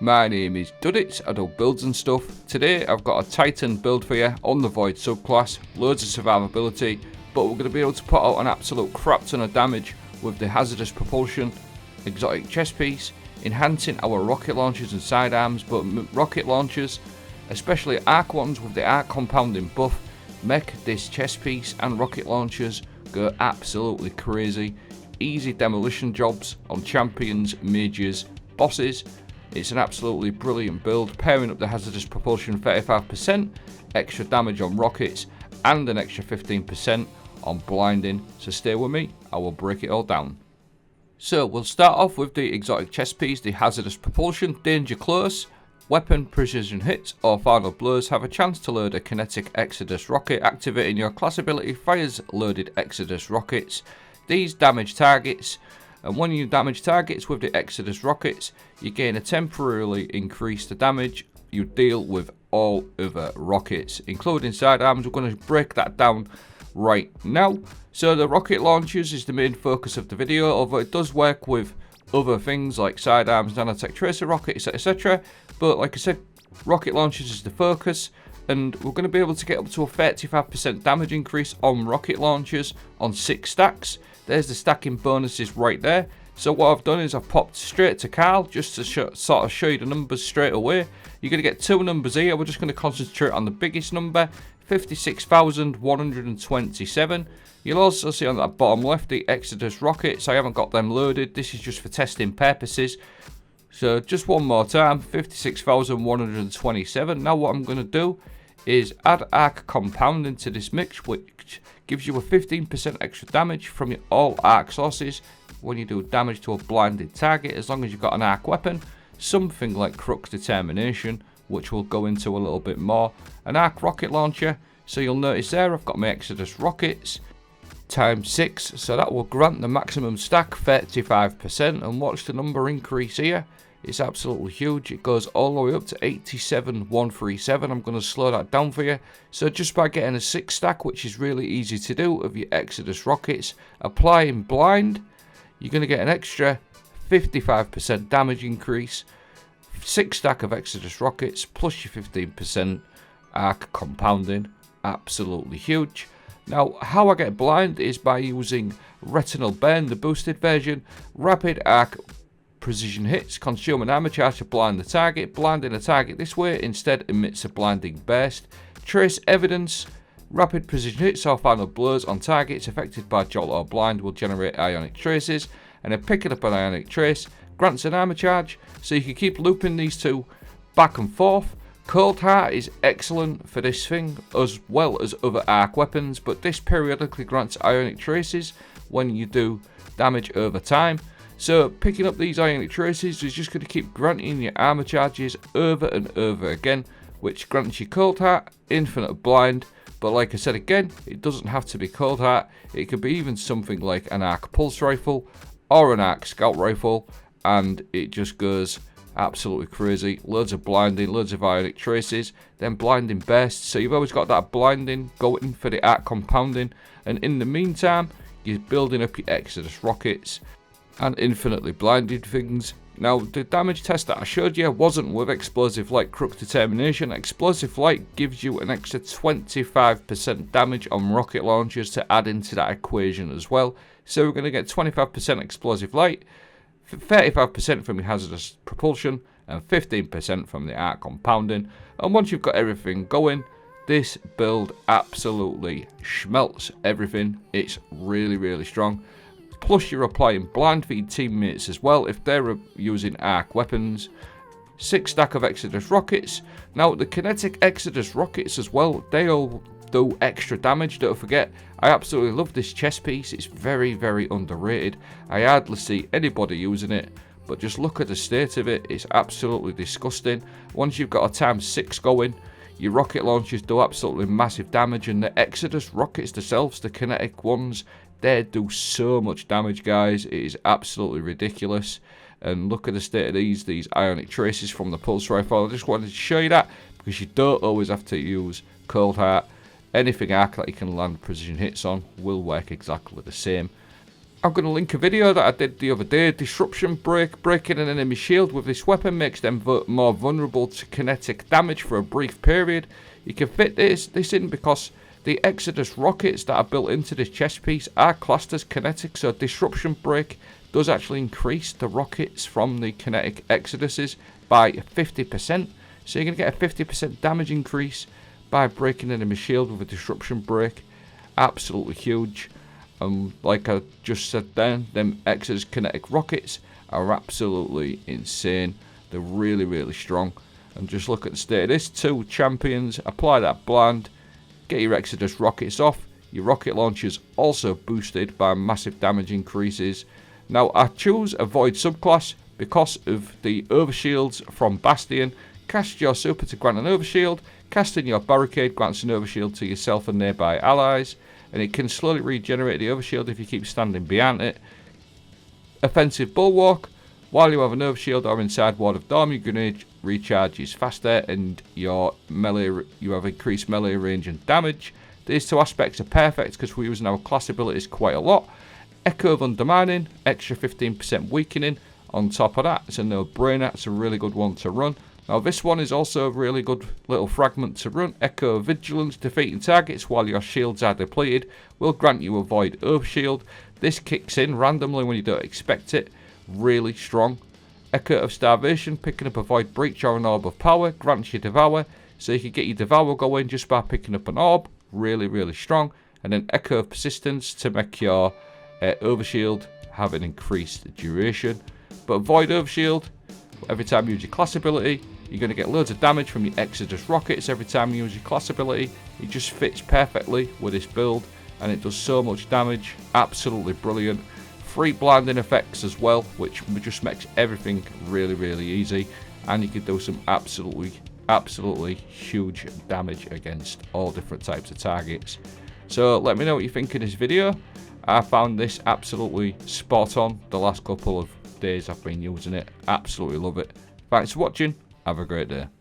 My name is Duddits, I do builds and stuff. Today I've got a Titan build for you on the Void subclass, loads of survivability, but we're going to be able to put out an absolute crap ton of damage with the hazardous propulsion, exotic chest piece, enhancing our rocket launchers and sidearms, but rocket launchers, especially arc ones with the arc compounding buff, make this chest piece and rocket launchers go absolutely crazy. Easy demolition jobs on champions, mages, bosses. It's an absolutely brilliant build, pairing up the hazardous propulsion 35%, extra damage on rockets, and an extra 15% on blinding. So stay with me, I will break it all down. So we'll start off with the exotic chest piece, the hazardous propulsion, danger close, weapon, precision hits, or final blows have a chance to load a kinetic Exodus rocket. Activating your class ability fires loaded Exodus rockets. These damage targets, and when you damage targets with the Exodus rockets, you gain a temporarily increased damage you deal with all other rockets, including sidearms. We're going to break that down right now. So the rocket launchers is the main focus of the video, although it does work with other things like sidearms, nanotech tracer rockets, etc. But like I said, rocket launchers is the focus, and we're going to be able to get up to a 35% damage increase on rocket launchers on 6 stacks. There's the stacking bonuses right there. So what I've done is I've popped straight to Carl just to sort of show you the numbers straight away. You're going to get 2 numbers here. We're just going to concentrate on the biggest number, 56,127. You'll also see on that bottom left the Exodus rockets. I haven't got them loaded. This is just for testing purposes. So just one more time, 56,127. Now what I'm going to do is add arc compounding to this mix, which gives you a 15% extra damage from your all arc sources when you do damage to a blinded target, as long as you've got an arc weapon, something like Crux Determination, which we'll go into a little bit more, an arc rocket launcher. So you'll notice there I've got my Exodus rockets times 6, so that will grant the maximum stack 35%, and watch the number increase here. It's absolutely huge. It goes all the way up to 87,137. I'm going to slow that down for you. So just by getting a 6 stack, which is really easy to do, of your Exodus rockets, applying blind, you're going to get an extra 55% damage increase. 6 stack of Exodus rockets plus your 15% arc compounding. Absolutely huge. Now, how I get blind is by using Retinal Burn, the boosted version, rapid arc precision hits, consume an armor charge to blind the target. Blinding a target this way instead emits a blinding burst. Trace evidence, rapid precision hits or final blows on targets affected by jolt or blind will generate ionic traces, and then picking up an ionic trace grants an armor charge, so you can keep looping these two back and forth. Cold Heart is excellent for this thing, as well as other arc weapons, but this periodically grants ionic traces when you do damage over time. So picking up these ionic traces is just going to keep granting your armor charges over and over again, which grants you Cold Heart, infinite blind. But like I said again, it doesn't have to be Cold Heart. It could be even something like an arc pulse rifle or an arc scout rifle, and it just goes absolutely crazy. Loads of blinding, loads of ionic traces, then blinding bursts. So you've always got that blinding going for the arc compounding, and in the meantime you're building up your Exodus rockets and infinitely blinded things. Now, the damage test that I showed you wasn't with Explosive Light Crux Determination. Explosive Light gives you an extra 25% damage on rocket launchers to add into that equation as well. So we're going to get 25% Explosive Light, 35% from your hazardous propulsion, and 15% from the arc compounding. And once you've got everything going, this build absolutely schmelts everything. It's really, really strong. Plus you're applying blind for your teammates as well if they're using arc weapons. 6 stack of Exodus rockets. Now the kinetic Exodus rockets as well, they all do extra damage. Don't forget, I absolutely love this chest piece. It's very, very underrated. I hardly see anybody using it, but just look at the state of it. It's absolutely disgusting. Once you've got a times 6 going, your rocket launchers do absolutely massive damage, and the Exodus rockets themselves, the kinetic ones, they do so much damage, guys. It is absolutely ridiculous. And look at the state of these ionic traces from the pulse rifle. I just wanted to show you that because you don't always have to use Cold Heart. Anything arc that you can land precision hits on will work exactly the same. I'm going to link a video that I did the other day. Disruption break. Breaking an enemy shield with this weapon makes them more vulnerable to kinetic damage for a brief period. You can fit this in because the Exodus rockets that are built into this chest piece are classed as kinetic, so disruption break does actually increase the rockets from the kinetic Exoduses by 50%. So you're going to get a 50% damage increase by breaking an enemy shield with a disruption break. Absolutely huge. Like I just said then, them Exodus kinetic rockets are absolutely insane. They're really, really strong. And just look at the state of this. 2 champions. Apply that bland. Get your Exodus rockets off. Your rocket launchers also boosted by massive damage increases. Now I choose Avoid Subclass because of the overshields from Bastion. Cast your super to grant an overshield. Casting your barricade grants an overshield to yourself and nearby allies. And it can slowly regenerate the overshield if you keep standing behind it. Offensive Bulwark. While you have an overshield or inside Ward of Dawn, your grenade recharges faster and you have increased melee range and damage. These 2 aspects are perfect because we're using our class abilities quite a lot. Echo of Undermining, extra 15% weakening. On top of that, it's a no-brainer. It's a really good one to run. Now this one is also a really good little fragment to run. Echo of Vigilance, defeating targets while your shields are depleted will grant you a Void Overshield. This kicks in randomly when you don't expect it. Really strong. Echo of Starvation, picking up a Void Breach or an Orb of Power, grants you Devour. So you can get your Devour going just by picking up an orb. Really, really strong. And then Echo of Persistence to make your Overshield have an increased duration. But Void Overshield, every time you use your class ability, you're going to get loads of damage from your Exodus rockets every time you use your class ability. It just fits perfectly with this build and it does so much damage. Absolutely brilliant. 3 blinding effects as well, which just makes everything really, really easy. And you can do some absolutely huge damage against all different types of targets. So let me know what you think of this video. I found this absolutely spot on the last couple of days I've been using it. Absolutely love it. Thanks for watching. Have a great day.